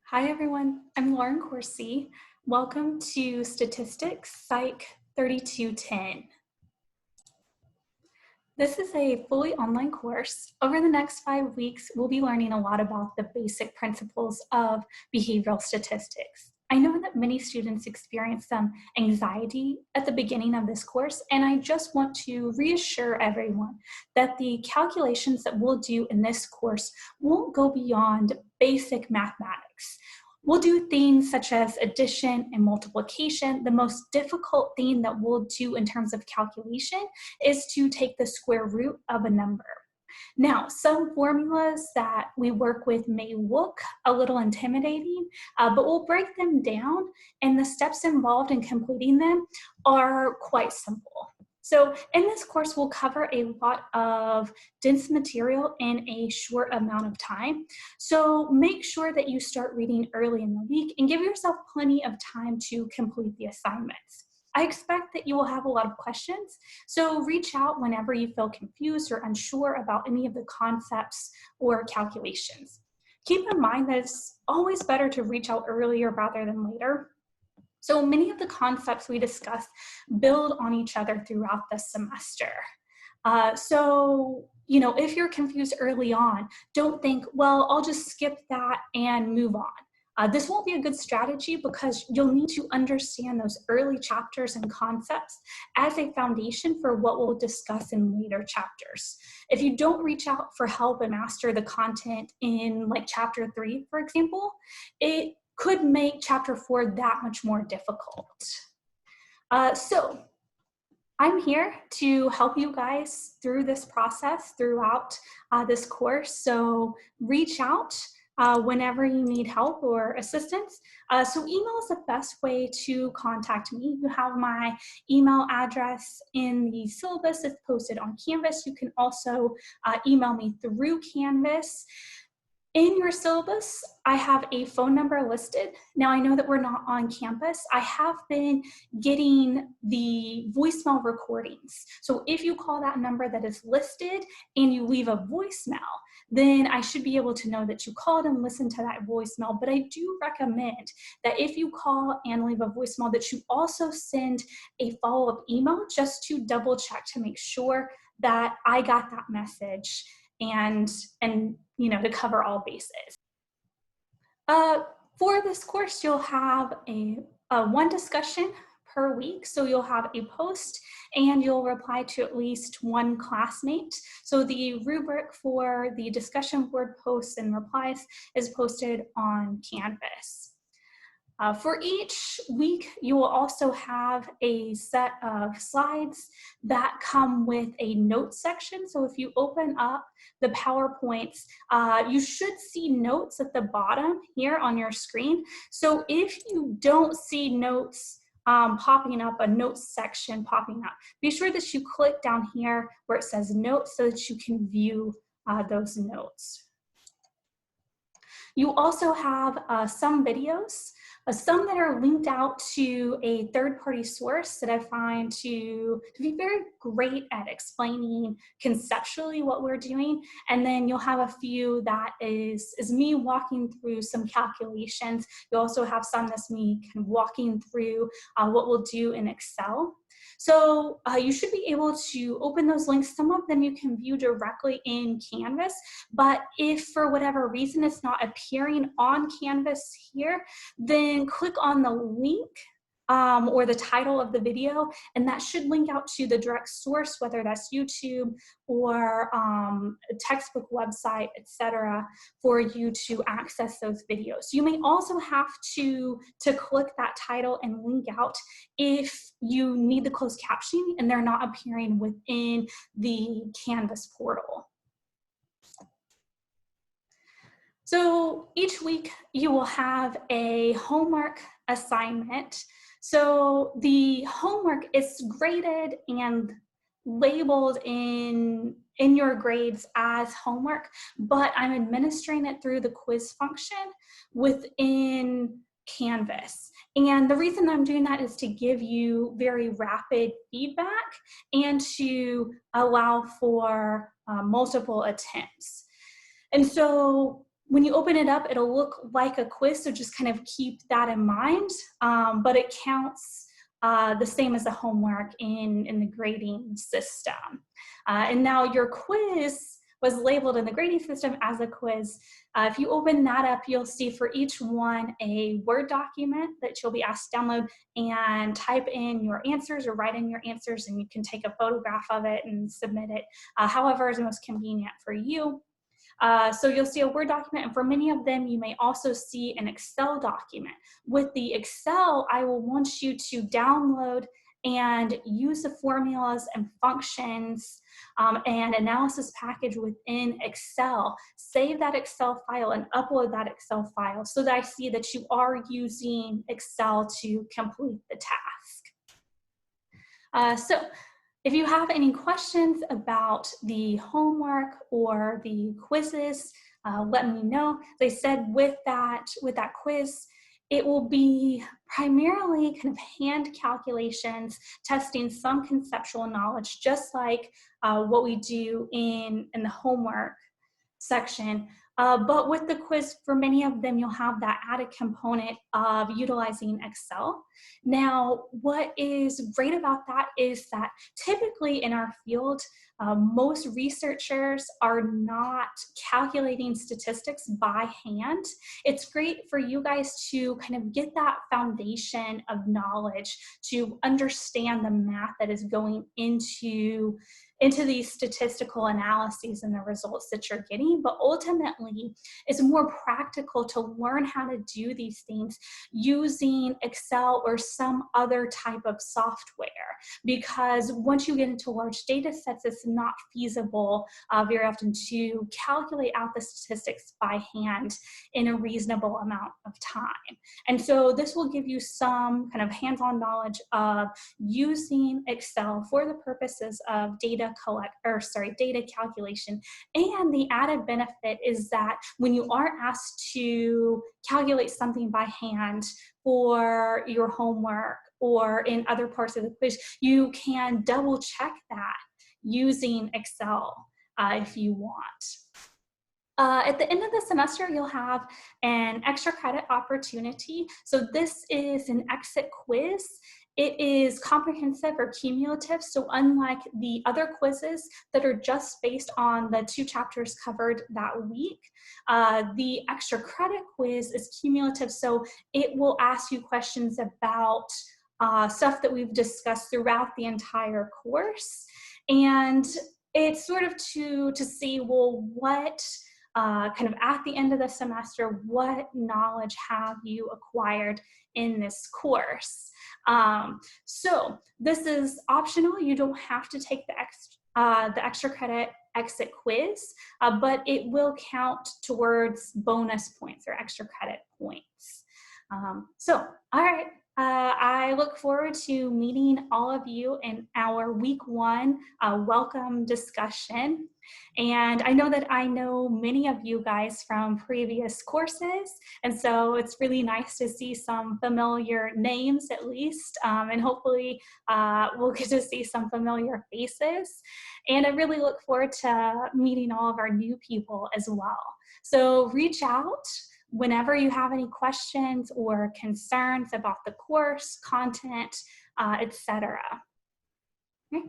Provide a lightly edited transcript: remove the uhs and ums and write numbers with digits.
Hi everyone, I'm Lauren Corsi. Welcome to Statistics Psych 3210. This is a fully online course. Over the next 5 weeks, we'll be learning a lot about the basic principles of behavioral statistics. I know that many students experience some anxiety at the beginning of this course, and I just want to reassure everyone that the calculations that we'll do in this course won't go beyond basic mathematics. We'll do things such as addition and multiplication. The most difficult thing that we'll do in terms of calculation is to take the square root of a number. Now, some formulas that we work with may look a little intimidating, but we'll break them down, and the steps involved in completing them are quite simple. So in this course, we'll cover a lot of dense material in a short amount of time. So make sure that you start reading early in the week and give yourself plenty of time to complete the assignments. I expect that you will have a lot of questions, so reach out whenever you feel confused or unsure about any of the concepts or calculations. Keep in mind that it's always better to reach out earlier rather than later. So many of the concepts we discuss build on each other throughout the semester. If you're confused early on, don't think, well, I'll just skip that and move on. This won't be a good strategy because you'll need to understand those early chapters and concepts as a foundation for what we'll discuss in later chapters. If you don't reach out for help and master the content in like chapter 3, for example, it could make chapter 4 that much more difficult. So I'm here to help you guys through this process throughout this course. So reach out whenever you need help or assistance. So email is the best way to contact me. You have my email address in the syllabus. It's posted on Canvas. You can also email me through Canvas. In your syllabus, I have a phone number listed. Now, I know that we're not on campus. I have been getting the voicemail recordings. So if you call that number that is listed and you leave a voicemail, then I should be able to know that you called and listened to that voicemail. But I do recommend that if you call and leave a voicemail, that you also send a follow-up email just to double check to make sure that I got that message and to cover all bases. For this course, you'll have a one discussion per week. So you'll have a post and you'll reply to at least one classmate. So the rubric for the discussion board posts and replies is posted on Canvas. For each week, you will also have a set of slides that come with a notes section. So if you open up the PowerPoints, you should see notes at the bottom here on your screen. So if you don't see notes popping up, a notes section popping up, be sure that you click down here where it says notes so that you can view those notes. You also have some videos, some that are linked out to a third-party source that I find to be very great at explaining conceptually what we're doing. And then you'll have a few that is me walking through some calculations. You also have some that's me kind of walking through what we'll do in Excel. So you should be able to open those links. Some of them you can view directly in Canvas, but if for whatever reason it's not appearing on Canvas here, then click on the link or the title of the video, and that should link out to the direct source, whether that's YouTube or a textbook website, etc., for you to access those videos. You may also have to click that title and link out if you need the closed captioning and they're not appearing within the Canvas portal. So each week you will have a homework assignment. So the homework is graded and labeled in your grades as homework, but I'm administering it through the quiz function within Canvas. And the reason I'm doing that is to give you very rapid feedback and to allow for multiple attempts. And so when you open it up, it'll look like a quiz, so just kind of keep that in mind, but it counts the same as the homework in the grading system. And now your quiz was labeled in the grading system as a quiz. If you open that up, you'll see for each one a Word document that you'll be asked to download and type in your answers or write in your answers, and you can take a photograph of it and submit it however is most convenient for you. So you'll see a Word document, and for many of them, you may also see an Excel document. With the Excel, I will want you to download and use the formulas and functions and analysis package within Excel. Save that Excel file and upload that Excel file so that I see that you are using Excel to complete the task. So if you have any questions about the homework or the quizzes, let me know. As I said, with that quiz, it will be primarily kind of hand calculations, testing some conceptual knowledge, just like what we do in the homework section. But with the quiz, for many of them, you'll have that added component of utilizing Excel. Now, what is great about that is that typically in our field, most researchers are not calculating statistics by hand. It's great for you guys to kind of get that foundation of knowledge to understand the math that is going into these statistical analyses and the results that you're getting, but ultimately it's more practical to learn how to do these things using Excel or some other type of software, because once you get into large data sets, it's not feasible very often to calculate out the statistics by hand in a reasonable amount of time. And so this will give you some kind of hands-on knowledge of using Excel for the purposes of data calculation. And the added benefit is that when you are asked to calculate something by hand for your homework or in other parts of the quiz, you can double check that using Excel if you want. At the end of the semester, you'll have an extra credit opportunity. So this is an exit quiz. It is comprehensive or cumulative, so unlike the other quizzes that are just based on the 2 chapters covered that week, the extra credit quiz is cumulative, so it will ask you questions about stuff that we've discussed throughout the entire course. And it's sort of to see, well, what kind of at the end of the semester, what knowledge have you acquired in this course? So this is optional. You don't have to take the extra credit exit quiz, but it will count towards bonus points or extra credit points. So, all right. I look forward to meeting all of you in our week 1 welcome discussion. And I know that I know many of you guys from previous courses, and so it's really nice to see some familiar names at least, and hopefully we'll get to see some familiar faces. And I really look forward to meeting all of our new people as well. So reach out whenever you have any questions or concerns about the course, content, etc. Okay.